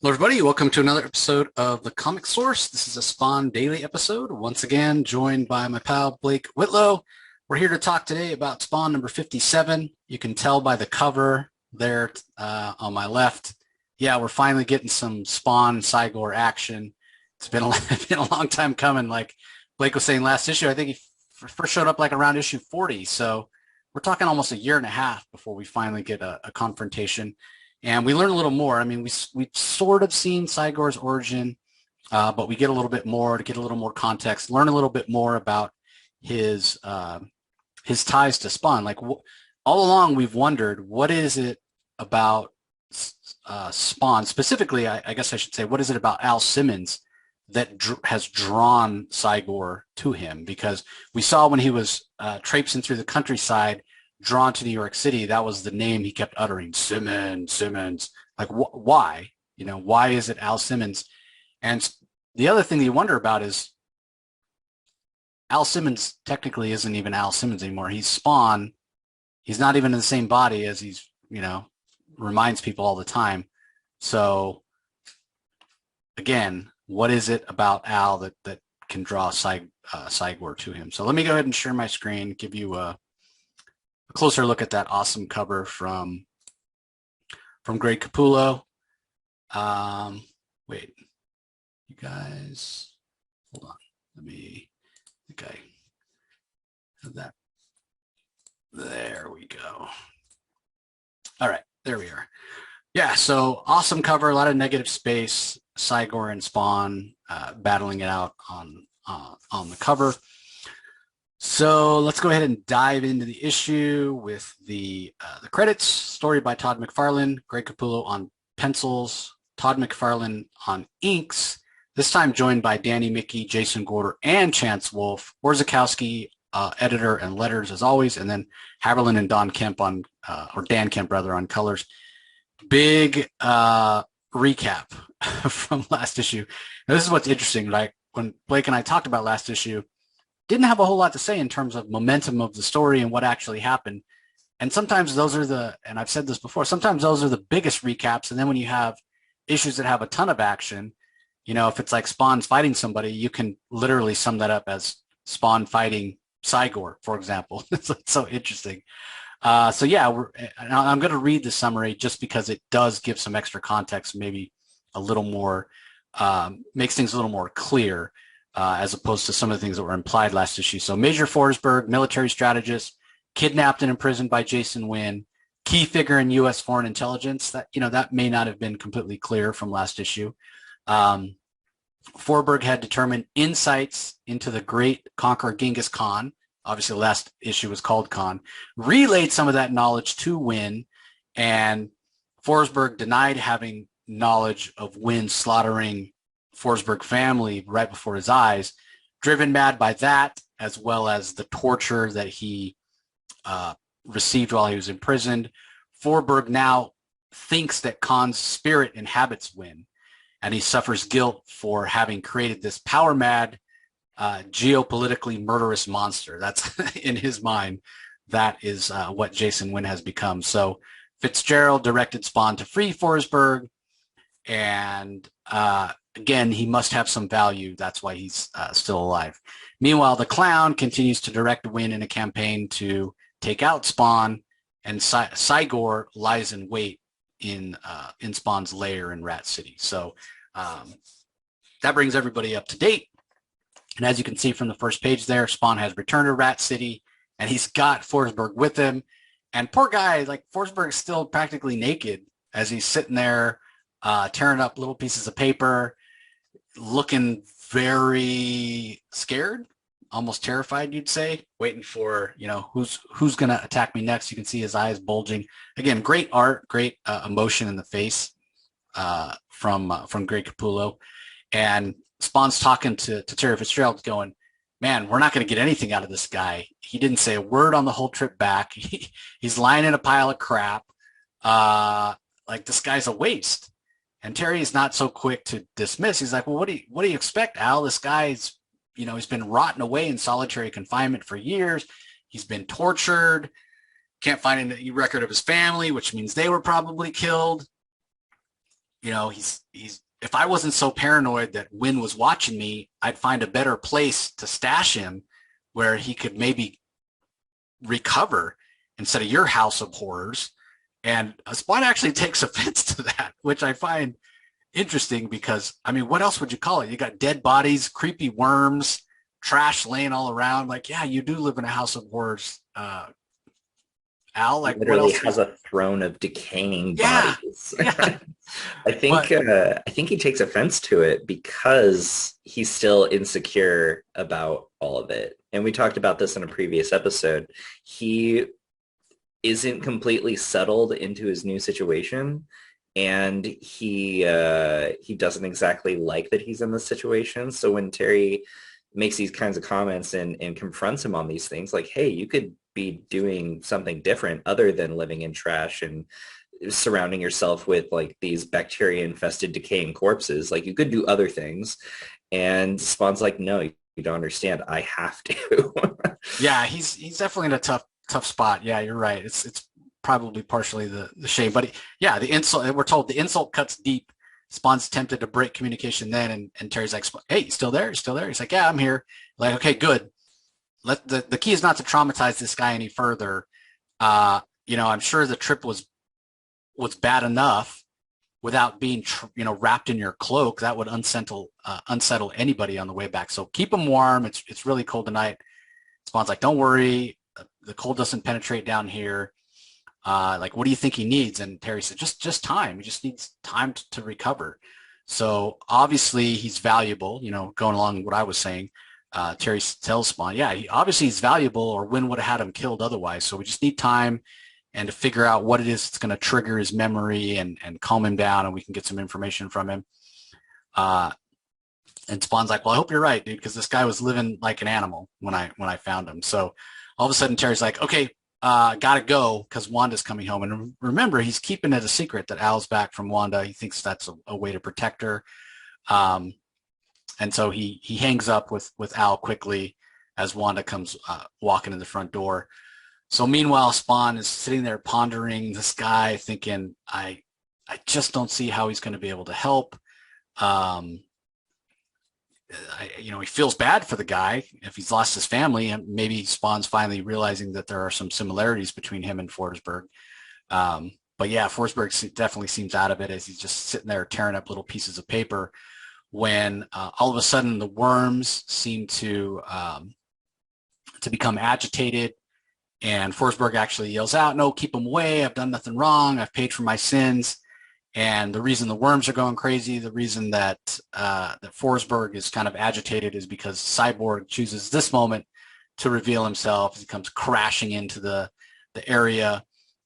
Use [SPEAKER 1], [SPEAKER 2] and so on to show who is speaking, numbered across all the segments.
[SPEAKER 1] Hello, everybody. Welcome to another episode of The Comic Source. This is a Spawn Daily episode. Once again, joined by my pal Blake Whitlow. We're here to talk today about Spawn number 57. You can tell by the cover there on my left. Yeah, we're finally getting some Spawn Cy-Gor action. It's been been a long time coming. Like Blake was saying last issue, I think he first showed up like around issue 40. So we're talking almost a year and a half before we finally get a confrontation. And we learn a little more. I mean, we've sort of seen Cy-Gor's origin, but we get a little bit more to get a little more context, learn a little bit more about his his ties to Spawn. Like all along, we've wondered what is it about Spawn specifically. I guess I should say, what is it about Al Simmons that has drawn Cy-Gor to him? Because we saw when he was traipsing through the countryside, drawn to New York City, that was the name he kept uttering, Simmons, Simmons. Like, why? You know, why is it Al Simmons? And the other thing you wonder about is Al Simmons technically isn't even Al Simmons anymore. He's Spawn. He's not even in the same body as reminds people all the time. So, again, what is it about Al that can draw Cy-Gor to him? So let me go ahead and share my screen, give you a closer look at that awesome cover from Greg Capullo. Wait, you guys, hold on. I think I have that. There we go. All right, there we are. Yeah, so awesome cover, a lot of negative space. Cy-Gor and Spawn battling it out on the cover. So let's go ahead and dive into the issue with the credits. Story by Todd McFarlane, Greg Capullo on pencils, Todd McFarlane on inks. This time joined by Danny, Miki, Jason Gorder, and Chance Wolfe. Orzechowski, editor and letters as always, and then Haberlin and Kemp on, or Dan Kemp rather, on colors. Big recap from last issue. Now, this is what's interesting. Like when Blake and I talked about last issue, didn't have a whole lot to say in terms of momentum of the story and what actually happened. And sometimes those are and I've said this before, sometimes those are the biggest recaps. And then when you have issues that have a ton of action, you know, if it's like Spawn's fighting somebody, you can literally sum that up as Spawn fighting Cy-Gor, for example. It's so interesting. So yeah, I'm going to read the summary just because it does give some extra context, maybe a little more, makes things a little more clear. As opposed to some of the things that were implied last issue. So Major Forsberg, military strategist, kidnapped and imprisoned by Jason Winn, key figure in U.S. foreign intelligence. That may not have been completely clear from last issue. Forsberg had determined insights into the great conqueror Genghis Khan. Obviously, the last issue was called Khan. Relayed some of that knowledge to Winn, and Forsberg denied having knowledge of Winn slaughtering Forsberg family right before his eyes, driven mad by that, as well as the torture that he received while he was imprisoned. Forsberg now thinks that Khan's spirit inhabits Winn, and he suffers guilt for having created this power-mad, geopolitically murderous monster. That's, in his mind, that is what Jason Winn has become. So Fitzgerald directed Spawn to free Forsberg, and again, he must have some value. That's why he's still alive. Meanwhile, the Clown continues to direct Winn in a campaign to take out Spawn, and Cy-Gor lies in wait in Spawn's lair in Rat City. So that brings everybody up to date. And as you can see from the first page there, Spawn has returned to Rat City, and he's got Forsberg with him. And poor guy, like Forsberg's still practically naked as he's sitting there tearing up little pieces of paper, looking very scared, almost terrified, you'd say, waiting for, who's going to attack me next. You can see his eyes bulging. Again, great art, great emotion in the face from Greg Capullo. And Spawn's talking to Terry Fitzgerald going, man, we're not going to get anything out of this guy. He didn't say a word on the whole trip back. He's lying in a pile of crap. Like, this guy's a waste. And Terry is not so quick to dismiss. He's like, well, what do you expect, Al? This guy's, he's been rotting away in solitary confinement for years. He's been tortured. Can't find any record of his family, which means they were probably killed. he's if I wasn't so paranoid that Winn was watching me, I'd find a better place to stash him where he could maybe recover instead of your house of horrors. And Spawn actually takes offense to that, which I find interesting because, I mean, what else would you call it? You got dead bodies, creepy worms, trash laying all around. Like, yeah, you do live in a house of horrors, Al. Like, what
[SPEAKER 2] Literally
[SPEAKER 1] else?
[SPEAKER 2] has a throne of decaying
[SPEAKER 1] Yeah,
[SPEAKER 2] bodies.
[SPEAKER 1] yeah. But
[SPEAKER 2] I think he takes offense to it because he's still insecure about all of it. And we talked about this in a previous episode. He isn't completely settled into his new situation, and he doesn't exactly like that he's in this situation. So when Terry makes these kinds of comments and confronts him on these things, like, hey, you could be doing something different other than living in trash and surrounding yourself with like these bacteria infested decaying corpses. Like, you could do other things. And Spawn's like, no, you don't understand. I have to.
[SPEAKER 1] yeah, he's definitely in a tough spot. Yeah, you're right. It's probably partially the shame, but yeah, the insult. We're told the insult cuts deep. Spawn's tempted to break communication then, and Terry's like, "Hey, you still there? You still there?" He's like, "Yeah, I'm here." Like, okay, good. The key is not to traumatize this guy any further. I'm sure the trip was bad enough without being wrapped in your cloak. That would unsettle anybody on the way back. So keep him warm. It's really cold tonight. Spawn's like, don't worry, the cold doesn't penetrate down here. Like, what do you think he needs? And Terry said, just time. He just needs time to recover. So obviously he's valuable, going along with what I was saying. Terry tells Spawn, yeah, obviously he's valuable, or Winn would have had him killed otherwise. So we just need time and to figure out what it is that's going to trigger his memory and calm him down, and we can get some information from him. Uh, and Spawn's like, well, I hope you're right, dude, because this guy was living like an animal when I found him. So all of a sudden Terry's like, okay, gotta go because Wanda's coming home. And remember, he's keeping it a secret that Al's back from Wanda. He thinks that's a way to protect her. Um, and so he hangs up with Al quickly as Wanda comes walking in the front door. So meanwhile, Spawn is sitting there pondering this guy, thinking, I just don't see how he's going to be able to help. Um, he feels bad for the guy if he's lost his family, and maybe Spawn's finally realizing that there are some similarities between him and Forsberg. But yeah, Forsberg definitely seems out of it as he's just sitting there tearing up little pieces of paper when all of a sudden the worms seem to become agitated, and Forsberg actually yells out, no, keep them away. I've done nothing wrong. I've paid for my sins. And the reason the worms are going crazy, the reason that Forsberg is kind of agitated is because Cyborg chooses this moment to reveal himself. He comes crashing into the area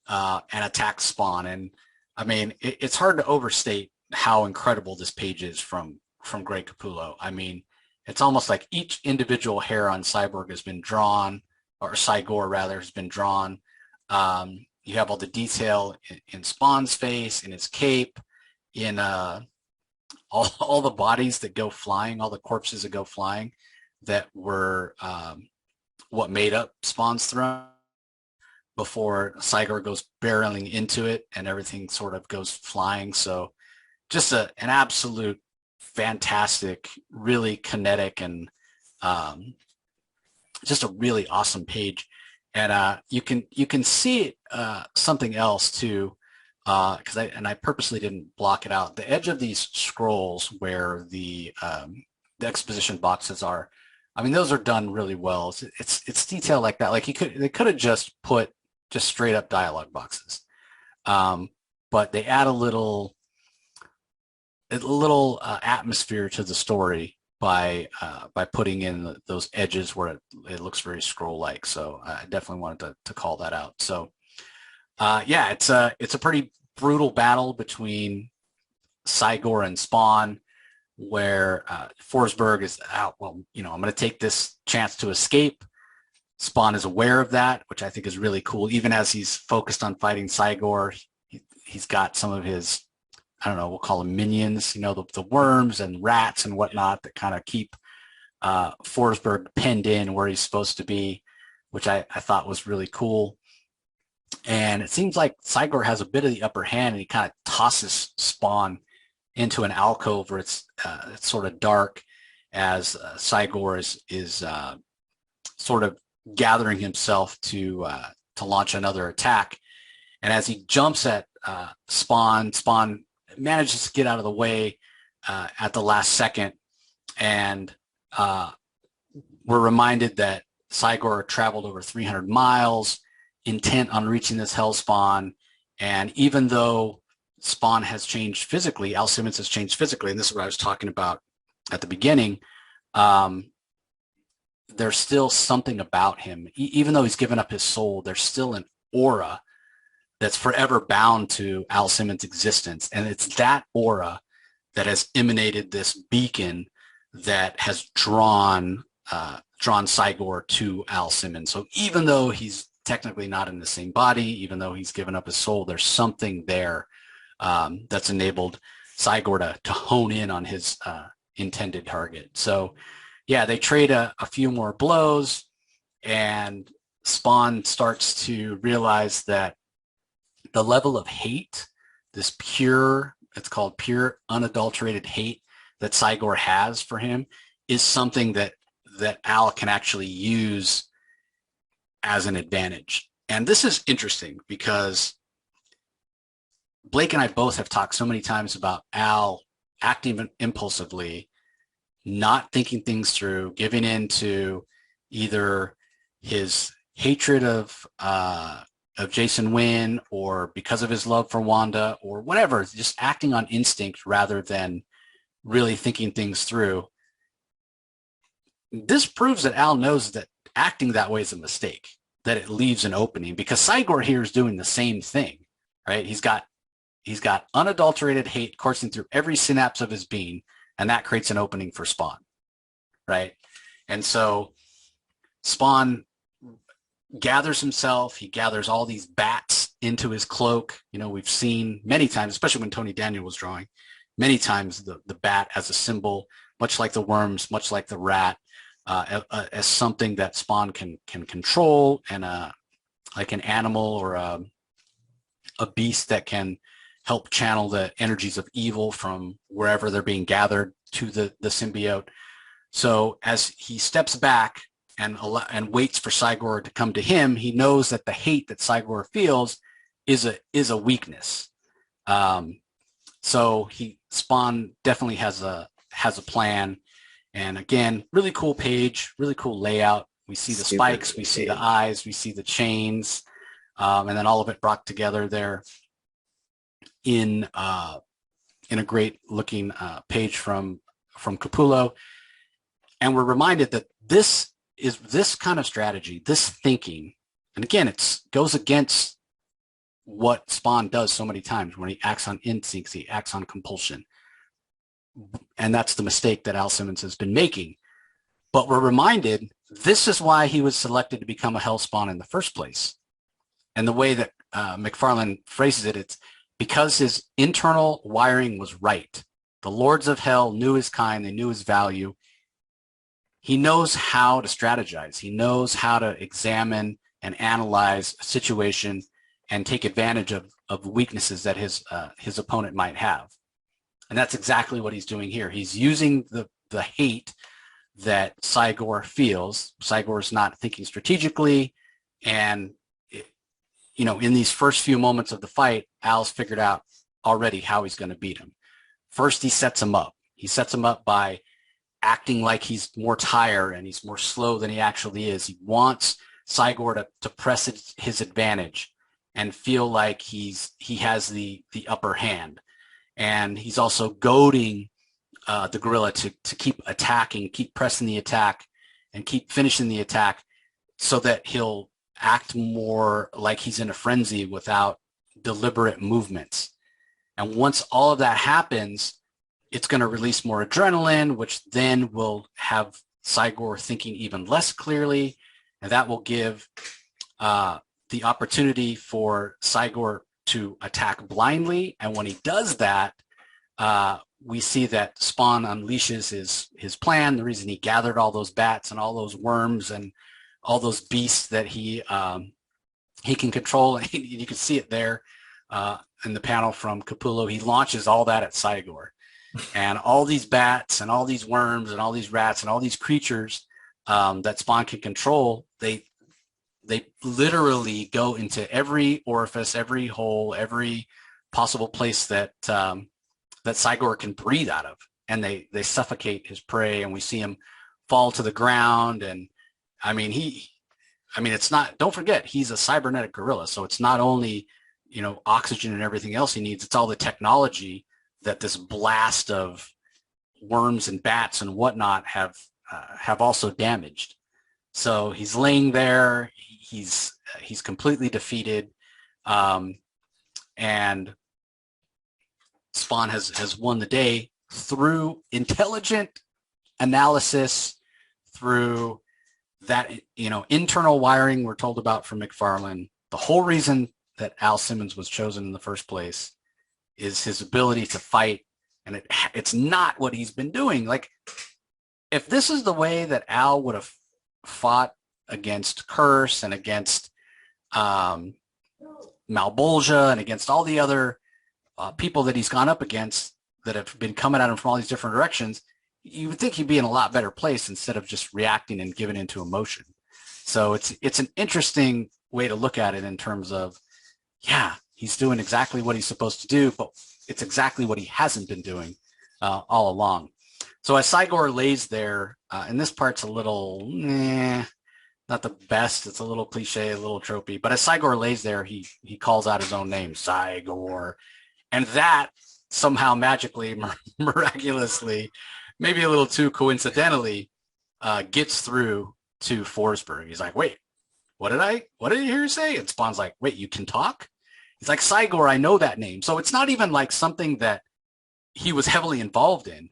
[SPEAKER 1] and attacks Spawn. And I mean, it's hard to overstate how incredible this page is from Greg Capullo. I mean, it's almost like each individual hair on Cyborg has been drawn, or Cy-Gor rather, has been drawn. You have all the detail in Spawn's face, in his cape, in all the bodies that go flying, all the corpses that go flying that were what made up Spawn's throne before Cy-Gor goes barreling into it and everything sort of goes flying. So just an absolute fantastic, really kinetic, and just a really awesome page. And you can see something else too, because I purposely didn't block it out. The edge of these scrolls where the exposition boxes are, I mean, those are done really well. It's detail like that. Like they could have just put just straight up dialogue boxes, but they add a little atmosphere to the story by putting in those edges where it looks very scroll like. So I definitely wanted to call that out. So yeah, it's a pretty brutal battle between Cy-Gor and Spawn, where Forsberg is out. Well, I'm going to take this chance to escape. Spawn is aware of that, which I think is really cool. Even as he's focused on fighting Cy-Gor, he's got some of his, I don't know, we'll call them minions, the worms and rats and whatnot that kind of keep Forsberg pinned in where he's supposed to be, which I thought was really cool. And it seems like Cy-Gor has a bit of the upper hand, and he kind of tosses Spawn into an alcove where it's sort of dark as Cy-Gor is sort of gathering himself to launch another attack. And as he jumps at Spawn manages to get out of the way at the last second. And we're reminded that Cy-Gor traveled over 300 miles, intent on reaching this hellspawn. And even though Spawn has changed physically, Al Simmons has changed physically, and this is what I was talking about at the beginning, there's still something about him. Even though he's given up his soul, there's still an aura that's forever bound to Al Simmons' existence. And it's that aura that has emanated this beacon that has drawn Cy-Gor to Al Simmons. So even though he's technically not in the same body, even though he's given up his soul, there's something there that's enabled Cy-Gor to hone in on his intended target. So yeah, they trade a few more blows, and Spawn starts to realize that the level of hate, this pure, it's called pure unadulterated hate that Cy-Gor has for him, is something that Al can actually use as an advantage. And this is interesting because Blake and I both have talked so many times about Al acting impulsively, not thinking things through, giving in to either his hatred of Jason Winn, or because of his love for Wanda, or whatever, just acting on instinct rather than really thinking things through. This proves that Al knows that acting that way is a mistake, that it leaves an opening, because Cy-Gor here is doing the same thing, right? He's got unadulterated hate coursing through every synapse of his being, and that creates an opening for Spawn, right? And so Spawn gathers himself. He gathers all these bats into his cloak. You know, we've seen many times, especially when Tony Daniel was drawing, many times the bat as a symbol, much like the worms, much like the rat, as something that Spawn can control, and like an animal or a beast that can help channel the energies of evil from wherever they're being gathered to the symbiote. So as he steps back and waits for Cy-Gor to come to him, he knows that the hate that Cy-Gor feels is a weakness. So Spawn definitely has a plan. And again, really cool page, really cool layout. We see the spikes, we see the eyes, we see the chains, and then all of it brought together there in a great looking page from Capullo. And we're reminded that this kind of strategy, this thinking, and again, it goes against what Spawn does so many times when he acts on instincts, he acts on compulsion. And that's the mistake that Al Simmons has been making. But we're reminded this is why he was selected to become a Hellspawn in the first place. And the way that McFarlane phrases it, it's because his internal wiring was right. The Lords of Hell knew his kind, they knew his value. He knows how to strategize. He knows how to examine and analyze a situation and take advantage of weaknesses that his opponent might have. And that's exactly what he's doing here. He's using the hate that Cy-Gor feels. Cy-Gor is not thinking strategically, and in these first few moments of the fight, Al's figured out already how he's going to beat him. First, he sets him up. He sets him up by acting like he's more tired and he's more slow than he actually is. He wants Cy-Gor to press his advantage and feel like he has the upper hand. And he's also goading the gorilla to keep attacking, keep pressing the attack, and keep finishing the attack, so that he'll act more like he's in a frenzy without deliberate movements. And once all of that happens, it's going to release more adrenaline, which then will have Cy-Gor thinking even less clearly, and that will give the opportunity for Cy-Gor to attack blindly. And when he does that, we see that Spawn unleashes his plan. The reason he gathered all those bats and all those worms and all those beasts that he can control. You can see it there in the panel from Capullo. He launches all that at Cy-Gor. And all these bats and all these worms and all these rats and all these creatures that Spawn can control, they literally go into every orifice, every hole, every possible place that that Cy-Gor can breathe out of, and they suffocate his prey, and we see him fall to the ground. And I mean, it's not. Don't forget, he's a cybernetic gorilla, so it's not only oxygen and everything else he needs. It's all the technology that this blast of worms and bats and whatnot have also damaged. So he's laying there. He's completely defeated, and Spawn has won the day through intelligent analysis, through that internal wiring we're told about from McFarlane. The whole reason that Al Simmons was chosen in the first place is his ability to fight, and it's not what he's been doing. Like, if this is the way that Al would have fought against Curse and against Malbolgia and against all the other people that he's gone up against that have been coming at him from all these different directions, you would think he'd be in a lot better place instead of just reacting and giving into emotion. So it's an interesting way to look at it in terms of, yeah, he's doing exactly what he's supposed to do, but it's exactly what he hasn't been doing all along. So as Cy-Gor lays there, and this part's a little, not the best. It's a little cliche, a little tropey. But as Cy-Gor lays there, he calls out his own name, Cy-Gor. And that somehow magically, miraculously, maybe a little too coincidentally, gets through to Forsberg. He's like, wait, what did you hear you say? And Spawn's like, wait, you can talk? He's like, Cy-Gor, I know that name. So it's not even like something that he was heavily involved in,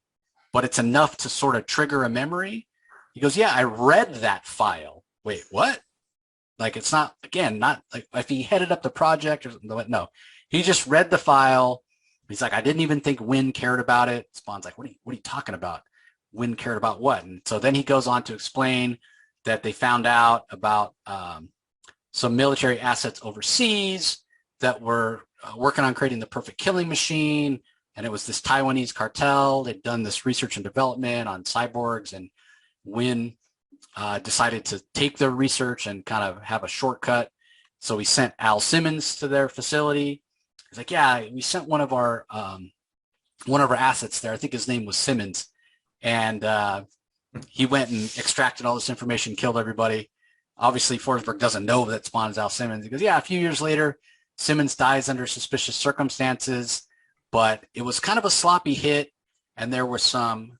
[SPEAKER 1] but it's enough to sort of trigger a memory. He goes, yeah, I read that file. Wait, what? Like, it's not, again, not like if he headed up the project or something. No, he just read the file. He's like, I didn't even think Winn cared about it. Spawn's like, what are you talking about? Winn cared about what? And so then he goes on to explain that they found out about some military assets overseas that were working on creating the perfect killing machine. And it was this Taiwanese cartel. They'd done this research and development on cyborgs, and Winn decided to take their research and kind of have a shortcut. So he sent Al Simmons to their facility. He's like, yeah, we sent one of our assets there. I think his name was Simmons. And he went and extracted all this information, killed everybody. Obviously, Forsberg doesn't know that Spawn is Al Simmons. He goes, yeah, a few years later, Simmons dies under suspicious circumstances, but it was kind of a sloppy hit. And there was some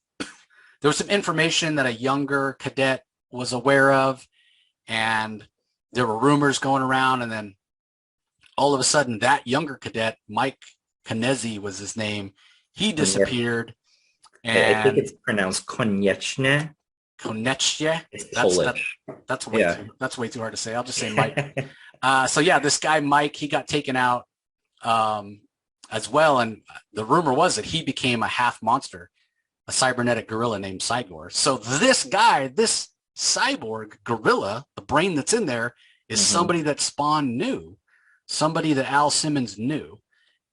[SPEAKER 1] information that a younger cadet was aware of, and there were rumors going around. And then all of a sudden, that younger cadet, Mike Konecny was his name, he disappeared.
[SPEAKER 2] And I think it's pronounced Konieczne.
[SPEAKER 1] Konieczne.
[SPEAKER 2] It's Polish.
[SPEAKER 1] That's way too hard to say. I'll just say Mike. So yeah, this guy Mike, he got taken out as well, and the rumor was that he became a half monster, a cybernetic gorilla named Cy-Gor. So this guy, this cyborg gorilla, the brain that's in there, is somebody that Spawn knew, somebody that Al Simmons knew,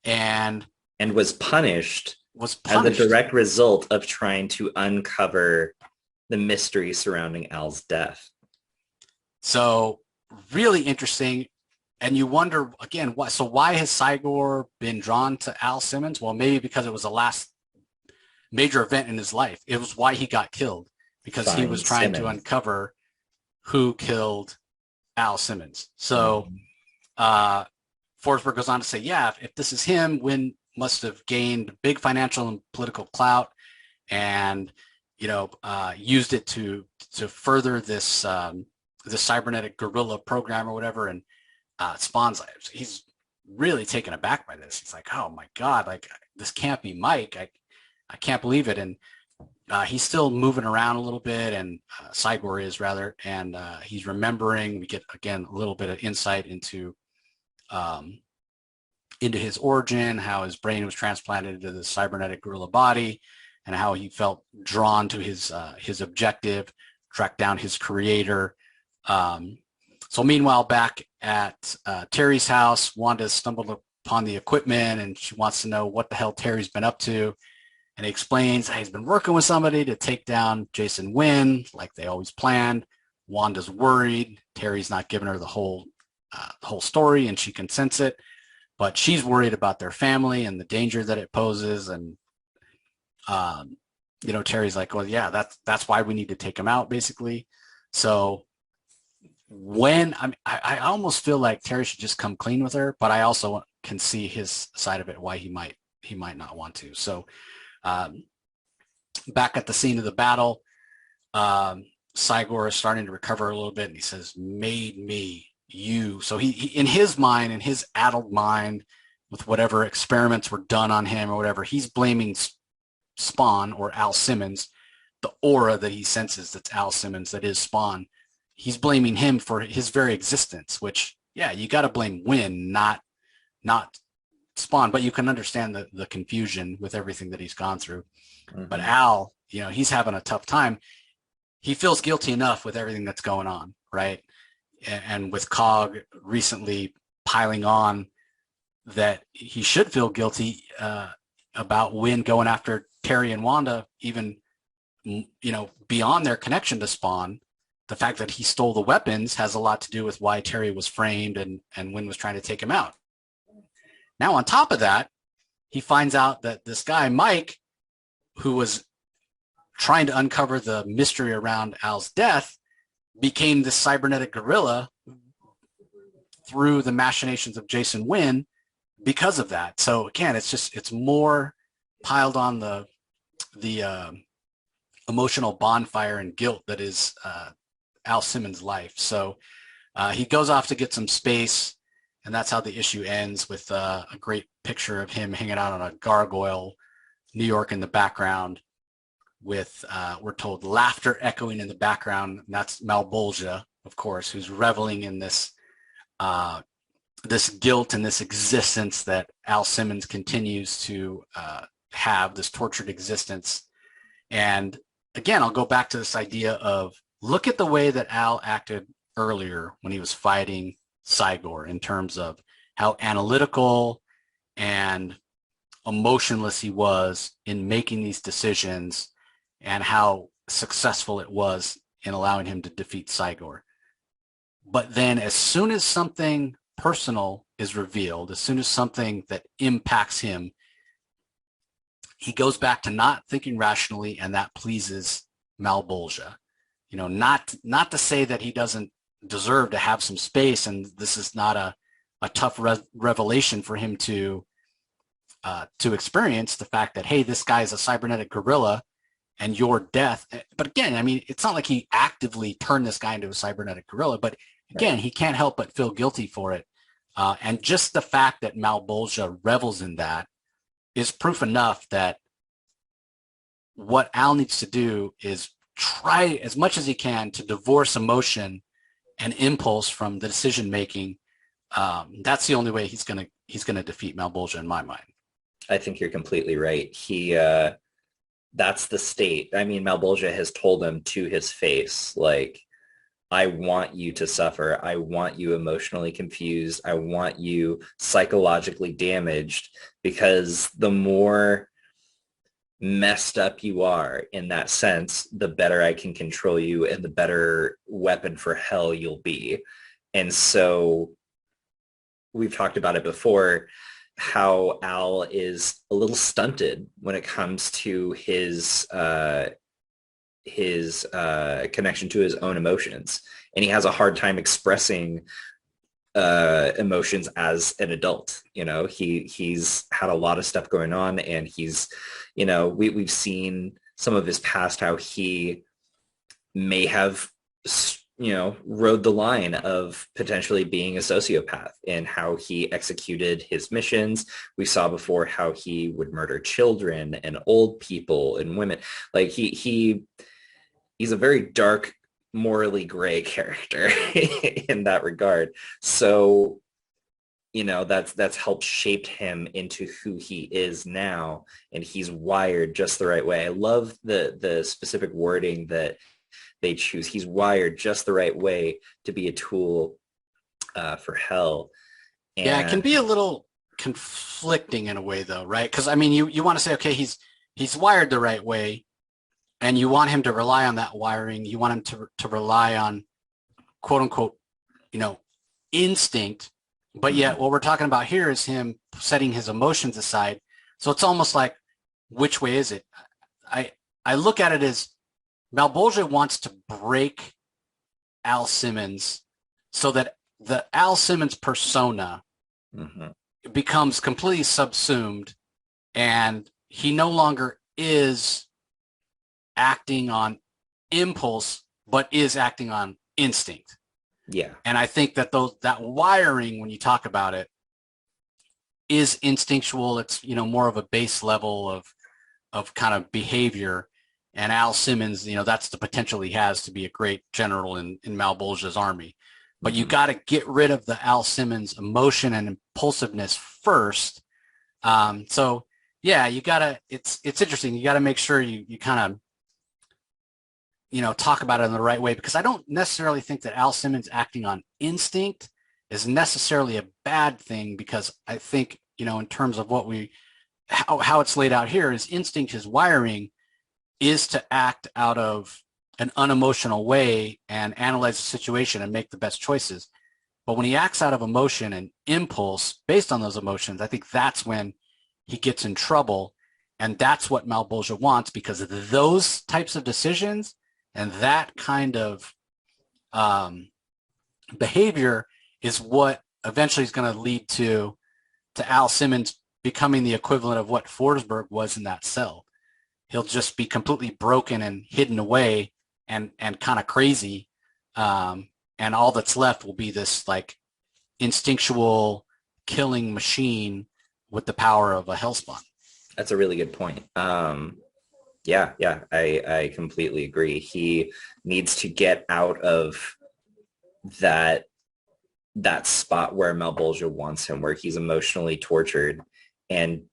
[SPEAKER 1] and
[SPEAKER 2] was punished as a direct result of trying to uncover the mystery surrounding Al's death.
[SPEAKER 1] So really interesting. And you wonder, again, why has Cy-Gor been drawn to Al Simmons? Well, maybe because it was the last major event in his life. It was why he got killed, because he was trying to uncover who killed Al Simmons. So Forsberg goes on to say, yeah, if this is him, Winn must have gained big financial and political clout, and used it to further this this cybernetic gorilla program or whatever. And Spawn's like, he's really taken aback by this. He's like, oh my God, like, this can't be Mike. I can't believe it. And he's still moving around a little bit, and Cy-Gor is rather, and he's remembering. We get, again, a little bit of insight into his origin, how his brain was transplanted into the cybernetic gorilla body, and how he felt drawn to his objective, track down his creator. So meanwhile, back at Terry's house, Wanda stumbled upon the equipment, and she wants to know what the hell Terry's been up to. And he explains how he's been working with somebody to take down Jason Winn, like they always planned. Wanda's worried. Terry's not giving her the whole story, and she can sense it. But she's worried about their family and the danger that it poses. And Terry's like, well, yeah, that's why we need to take him out, basically. So I almost feel like Terry should just come clean with her, but I also can see his side of it, why he might not want to. So back at the scene of the battle, Cy-Gor is starting to recover a little bit, and he says, "Made me you." So he in his mind, in his addled mind, with whatever experiments were done on him or whatever, he's blaming Spawn or Al Simmons, the aura that he senses that's Al Simmons, that is Spawn. He's blaming him for his very existence, which, yeah, you got to blame Winn, not Spawn, but you can understand the confusion with everything that he's gone through. Mm-hmm. But Al, he's having a tough time. He feels guilty enough with everything that's going on, right? And with Cog recently piling on, that he should feel guilty about Winn going after Terry and Wanda, even, beyond their connection to Spawn. The fact that he stole the weapons has a lot to do with why Terry was framed and Winn was trying to take him out. Now, on top of that, he finds out that this guy, Mike, who was trying to uncover the mystery around Al's death, became this cybernetic gorilla through the machinations of Jason Winn because of that. So again, it's more piled on the emotional bonfire and guilt that is Al Simmons' life. So he goes off to get some space, and that's how the issue ends, with a great picture of him hanging out on a gargoyle, New York in the background, with, we're told, laughter echoing in the background. And that's Malebolgia, of course, who's reveling in this guilt and this existence that Al Simmons continues to have, this tortured existence. And again, I'll go back to this idea of, look at the way that Al acted earlier when he was fighting Cy-Gor, in terms of how analytical and emotionless he was in making these decisions, and how successful it was in allowing him to defeat Cy-Gor. But then as soon as something personal is revealed, as soon as something that impacts him, he goes back to not thinking rationally, and that pleases Malebolgia. Not to say that he doesn't deserve to have some space, and this is not a tough revelation for him to experience, the fact that, hey, this guy is a cybernetic gorilla, and your death. But again, I mean, it's not like he actively turned this guy into a cybernetic gorilla, but again, he can't help but feel guilty for it. And just the fact that Malebolgia revels in that is proof enough that what Al needs to do is try as much as he can to divorce emotion and impulse from the decision making. That's the only way he's gonna defeat Malebolgia, in my mind.
[SPEAKER 2] I think you're completely right. That's the state. I mean, Malebolgia has told him to his face, like, I want you to suffer. I want you emotionally confused. I want you psychologically damaged, because the more messed up you are in that sense, the better I can control you, and the better weapon for hell you'll be. And so we've talked about it before, how Al is a little stunted when it comes to his connection to his own emotions, and he has a hard time expressing emotions as an adult. He's had a lot of stuff going on, and he's, we've seen some of his past, how he may have rode the line of potentially being a sociopath, and how he executed his missions. We saw before how he would murder children and old people and women. Like he's a very dark, morally gray character in that regard. So, that's helped shape him into who he is now, and he's wired just the right way. I love the specific wording that they choose. He's wired just the right way to be a tool for hell.
[SPEAKER 1] And it can be a little conflicting in a way, though, right? Because I mean, you want to say, okay, he's he's wired the right way, and you want him to rely on that wiring. You want him to rely on quote unquote, instinct. But yet what we're talking about here is him setting his emotions aside. So it's almost like, which way is it? I look at it as Malbolgia wants to break Al Simmons so that the Al Simmons persona becomes completely subsumed, and he no longer is acting on impulse, but is acting on instinct.
[SPEAKER 2] Yeah.
[SPEAKER 1] And I think that that wiring, when you talk about it, is instinctual. It's, more of a base level of kind of behavior. And Al Simmons, that's the potential he has to be a great general in Malbolgia's army. But you got to get rid of the Al Simmons emotion and impulsiveness first. So yeah, you got to, it's interesting. You got to make sure you kind of, talk about it in the right way, because I don't necessarily think that Al Simmons acting on instinct is necessarily a bad thing, because I think, in terms of how it's laid out here, his instinct, his wiring is to act out of an unemotional way and analyze the situation and make the best choices. But when he acts out of emotion and impulse based on those emotions, I think that's when he gets in trouble. And that's what Malbolgia wants, because of those types of decisions and that kind of behavior is what eventually is going to lead to Al Simmons becoming the equivalent of what Forsberg was in that cell. He'll just be completely broken and hidden away and kind of crazy. And all that's left will be this like instinctual killing machine with the power of a hellspawn.
[SPEAKER 2] That's a really good point. Yeah, I completely agree. He needs to get out of that spot where Malbolgia wants him, where he's emotionally tortured, and,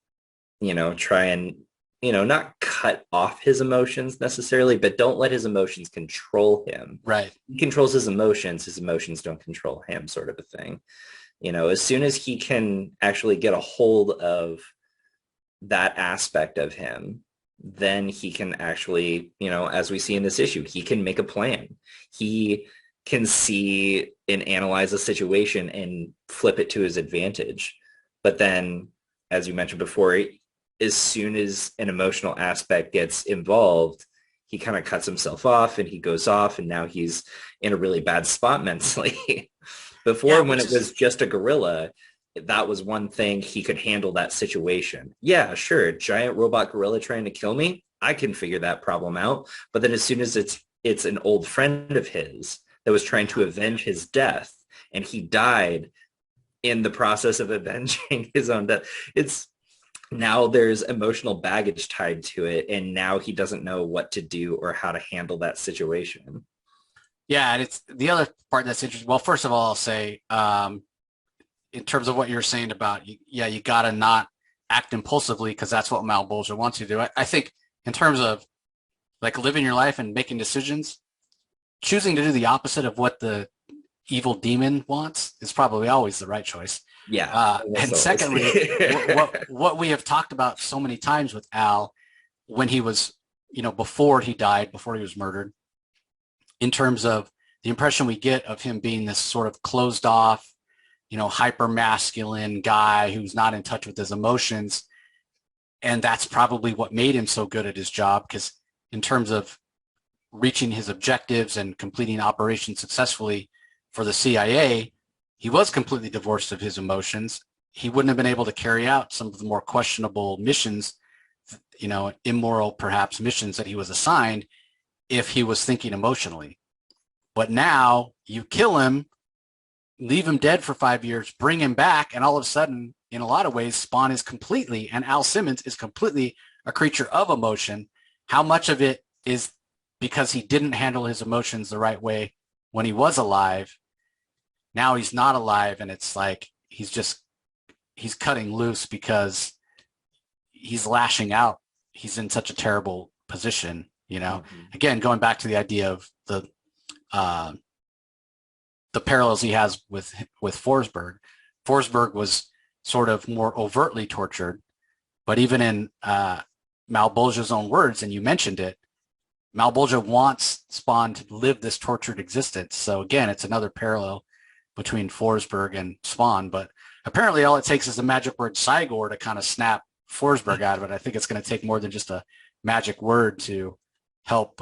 [SPEAKER 2] try and, not cut off his emotions necessarily, but don't let his emotions control him.
[SPEAKER 1] Right.
[SPEAKER 2] He controls his emotions don't control him, sort of a thing. As soon as he can actually get a hold of that aspect of him, then he can actually, as we see in this issue, he can make a plan. He can see and analyze a situation and flip it to his advantage. But then, as you mentioned before, as soon as an emotional aspect gets involved, he kind of cuts himself off and he goes off, and now he's in a really bad spot mentally. Before, when it was just a gorilla, that was one thing, he could handle that situation. Yeah, sure, giant robot gorilla trying to kill me, I can figure that problem out. But then as soon as it's an old friend of his that was trying to avenge his death, and he died in the process of avenging his own death, now there's emotional baggage tied to it, and now he doesn't know what to do or how to handle that situation.
[SPEAKER 1] Yeah, and it's the other part that's interesting. Well, first of all, I'll say, in terms of what you're saying about, you got to not act impulsively, because that's what Malbolgia wants you to do. I think in terms of like living your life and making decisions, choosing to do the opposite of what the evil demon wants is probably always the right choice.
[SPEAKER 2] Yeah.
[SPEAKER 1] And secondly, what we have talked about so many times with Al, when he was, before he died, before he was murdered, in terms of the impression we get of him being this sort of closed off, hyper masculine guy who's not in touch with his emotions. And that's probably what made him so good at his job, because in terms of reaching his objectives and completing operations successfully for the CIA, he was completely divorced of his emotions. He wouldn't have been able to carry out some of the more questionable missions, immoral perhaps missions that he was assigned, if he was thinking emotionally. But now you kill him, leave him dead for 5 years, bring him back, and all of a sudden, in a lot of ways, Spawn is completely, and Al Simmons is completely a creature of emotion. How much of it is because he didn't handle his emotions the right way when he was alive? Now he's not alive, and it's like he's cutting loose because he's lashing out. He's in such a terrible position, Again, going back to the idea of the parallels he has with Forsberg. Forsberg was sort of more overtly tortured, but even in Malbolgia's own words, and you mentioned it, Malbolgia wants Spawn to live this tortured existence. So again, it's another parallel between Forsberg and Spawn. But apparently all it takes is the magic word Cy-Gor to kind of snap Forsberg out of it. I think it's going to take more than just a magic word to help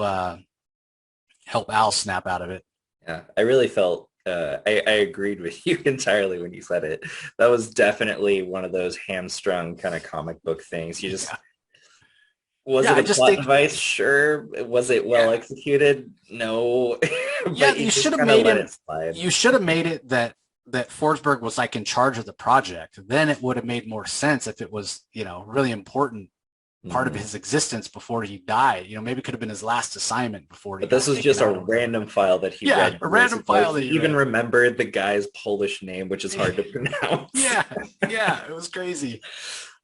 [SPEAKER 1] help Al snap out of it.
[SPEAKER 2] Yeah, I really felt I agreed with you entirely when you said it. That was definitely one of those hamstrung kind of comic book things. You just
[SPEAKER 1] Yeah,
[SPEAKER 2] was
[SPEAKER 1] yeah.
[SPEAKER 2] it
[SPEAKER 1] I
[SPEAKER 2] a
[SPEAKER 1] just
[SPEAKER 2] plot
[SPEAKER 1] think,
[SPEAKER 2] device? Sure. Was it well
[SPEAKER 1] yeah,
[SPEAKER 2] executed? No.
[SPEAKER 1] yeah.
[SPEAKER 2] But you just kind of let it slide.
[SPEAKER 1] You should have made it that Forsberg was like in charge of the project. Then it would have made more sense if it was, really important part of
[SPEAKER 2] Mhm.
[SPEAKER 1] his existence before he died. Maybe it could have been his last assignment before he
[SPEAKER 2] But this
[SPEAKER 1] got
[SPEAKER 2] was
[SPEAKER 1] taken
[SPEAKER 2] just a
[SPEAKER 1] out or whatever.
[SPEAKER 2] random file that he
[SPEAKER 1] Yeah,
[SPEAKER 2] read
[SPEAKER 1] a
[SPEAKER 2] years
[SPEAKER 1] random
[SPEAKER 2] ago.
[SPEAKER 1] file
[SPEAKER 2] He
[SPEAKER 1] that you
[SPEAKER 2] even
[SPEAKER 1] read.
[SPEAKER 2] remembered the guy's Polish name, which is hard to pronounce.
[SPEAKER 1] Yeah, yeah, it was crazy.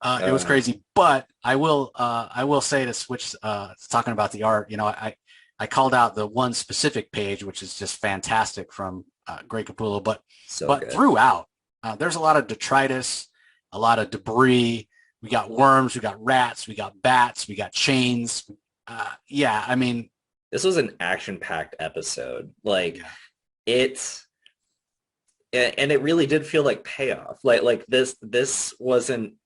[SPEAKER 1] It was
[SPEAKER 2] Uh,
[SPEAKER 1] crazy. But I will say to switch talking about the art. I called out the one specific page, which is just fantastic from Greg Capullo. But
[SPEAKER 2] so good.
[SPEAKER 1] throughout, there's a lot of detritus, a lot of debris. We got worms, we got rats, we got bats, we got chains. Yeah, I mean,
[SPEAKER 2] This was an action-packed episode. Like
[SPEAKER 1] yeah,
[SPEAKER 2] it's and it really did feel like payoff. Like this was an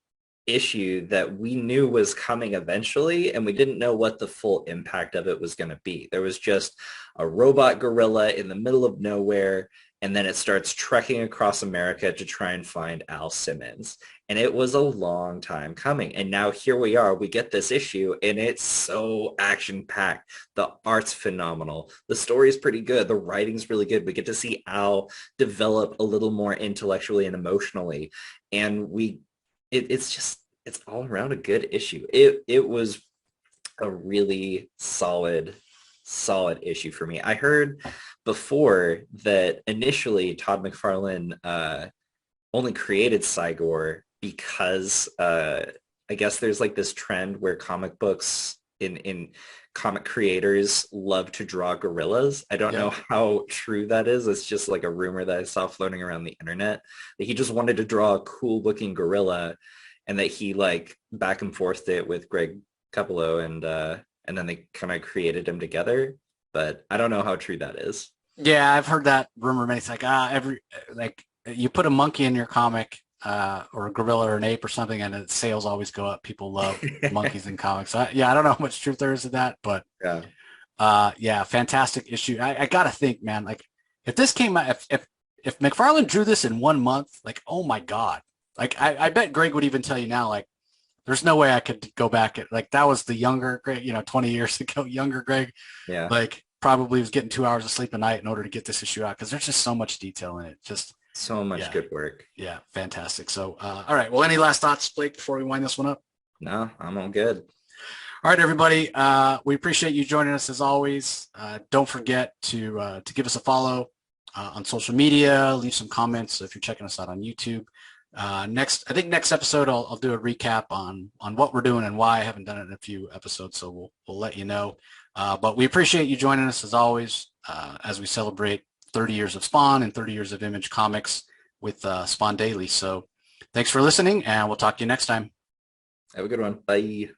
[SPEAKER 2] issue that we knew was coming eventually, and we didn't know what the full impact of it was going to be. There was just a robot gorilla in the middle of nowhere, and then it starts trekking across America to try and find Al Simmons. And it was a long time coming. And now here we are. We get this issue, and it's so action-packed. The art's phenomenal. The story's pretty good. The writing's really good. We get to see Al develop a little more intellectually and emotionally. And it's all around a good issue. It was a really solid issue for me. I heard before that initially Todd McFarlane only created Cy-Gor because I guess there's like this trend where comic books in comic creators love to draw gorillas. I don't
[SPEAKER 1] yeah.
[SPEAKER 2] know how true that is. It's just like a rumor that I saw floating around the internet that he just wanted to draw a cool looking gorilla, and that he like back and forthed it with Greg Capullo, and then they kind of created him together. But I don't know how true that is.
[SPEAKER 1] Yeah, I've heard that rumor many. It's like every like you put a monkey in your comic or a gorilla or an ape or something, and its sales always go up. People love monkeys in comics. So yeah, I don't know how much truth there is to that, but
[SPEAKER 2] Yeah.
[SPEAKER 1] yeah, fantastic issue. I gotta think, man. Like if this came out, if McFarlane drew this in 1 month, like oh my god, like I bet Greg would even tell you now, like there's no way I could go back at like that was the younger Greg, 20 years ago, younger Greg.
[SPEAKER 2] Yeah.
[SPEAKER 1] Like probably was getting 2 hours of sleep a night in order to get this issue out because there's just so much detail in it. Just
[SPEAKER 2] So much
[SPEAKER 1] yeah,
[SPEAKER 2] good work.
[SPEAKER 1] yeah, fantastic. So all right, well, any last thoughts, Blake, before we wind this one up?
[SPEAKER 2] No, I'm all good.
[SPEAKER 1] All right, everybody, we appreciate you joining us as always. Don't forget to give us a follow on social media. Leave some comments if you're checking us out on YouTube. I think next episode I'll do a recap on what we're doing and why. I haven't done it in a few episodes, so we'll let you know. But we appreciate you joining us as always as we celebrate 30 years of Spawn and 30 years of Image Comics with Spawn Daily. So thanks for listening, and we'll talk to you next time.
[SPEAKER 2] Have a good one. Bye.